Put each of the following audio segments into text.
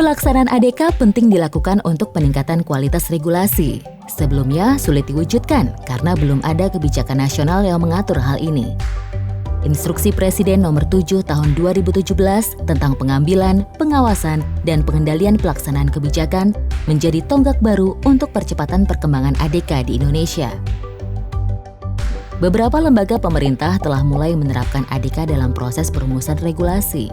Pelaksanaan ADK penting dilakukan untuk peningkatan kualitas regulasi. Sebelumnya sulit diwujudkan karena belum ada kebijakan nasional yang mengatur hal ini. Instruksi Presiden Nomor 7 Tahun 2017 tentang pengambilan, pengawasan, dan pengendalian pelaksanaan kebijakan menjadi tonggak baru untuk percepatan perkembangan ADK di Indonesia. Beberapa lembaga pemerintah telah mulai menerapkan ADK dalam proses perumusan regulasi.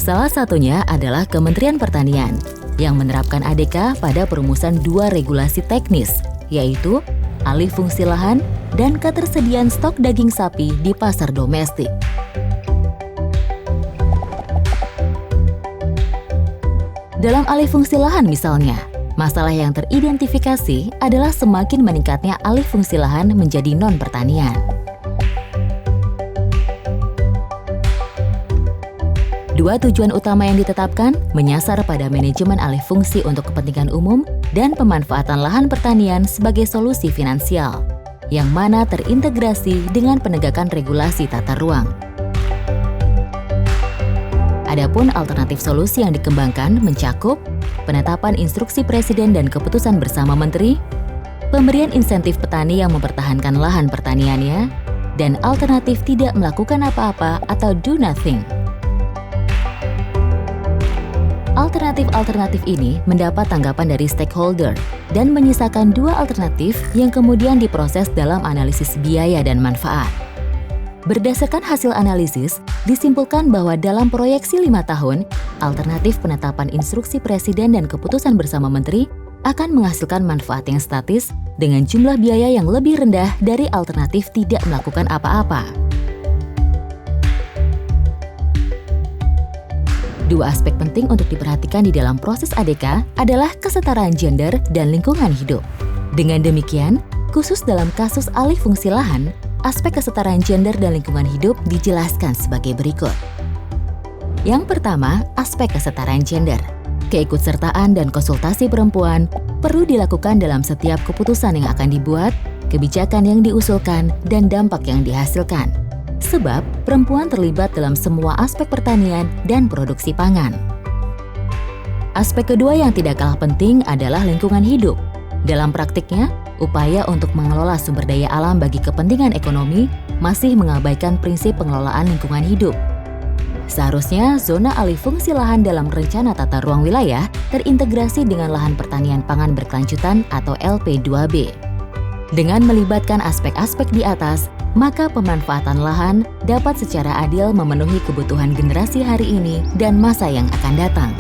Salah satunya adalah Kementerian Pertanian yang menerapkan ADK pada perumusan 2 regulasi teknis, yaitu alih fungsi lahan dan ketersediaan stok daging sapi di pasar domestik. Dalam alih fungsi lahan misalnya, masalah yang teridentifikasi adalah semakin meningkatnya alih fungsi lahan menjadi non-pertanian. Dua tujuan utama yang ditetapkan menyasar pada manajemen alih fungsi untuk kepentingan umum dan pemanfaatan lahan pertanian sebagai solusi finansial, yang mana terintegrasi dengan penegakan regulasi tata ruang. Adapun alternatif solusi yang dikembangkan mencakup penetapan instruksi Presiden dan keputusan bersama Menteri, pemberian insentif petani yang mempertahankan lahan pertaniannya, dan alternatif tidak melakukan apa-apa atau do nothing. Alternatif-alternatif ini mendapat tanggapan dari stakeholder dan menyisakan 2 alternatif yang kemudian diproses dalam analisis biaya dan manfaat. Berdasarkan hasil analisis, disimpulkan bahwa dalam proyeksi 5 tahun, alternatif penetapan instruksi Presiden dan keputusan bersama Menteri akan menghasilkan manfaat yang statis dengan jumlah biaya yang lebih rendah dari alternatif tidak melakukan apa-apa. 2 aspek penting untuk diperhatikan di dalam proses ADK adalah kesetaraan gender dan lingkungan hidup. Dengan demikian, khusus dalam kasus alih fungsi lahan, aspek kesetaraan gender dan lingkungan hidup dijelaskan sebagai berikut. Yang pertama, aspek kesetaraan gender. Keikutsertaan dan konsultasi perempuan perlu dilakukan dalam setiap keputusan yang akan dibuat, kebijakan yang diusulkan, dan dampak yang dihasilkan. Sebab perempuan terlibat dalam semua aspek pertanian dan produksi pangan. Aspek kedua yang tidak kalah penting adalah lingkungan hidup. Dalam praktiknya, upaya untuk mengelola sumber daya alam bagi kepentingan ekonomi masih mengabaikan prinsip pengelolaan lingkungan hidup. Seharusnya zona alih fungsi lahan dalam rencana tata ruang wilayah terintegrasi dengan lahan pertanian pangan berkelanjutan atau LP2B. Dengan melibatkan aspek-aspek di atas, maka pemanfaatan lahan dapat secara adil memenuhi kebutuhan generasi hari ini dan masa yang akan datang.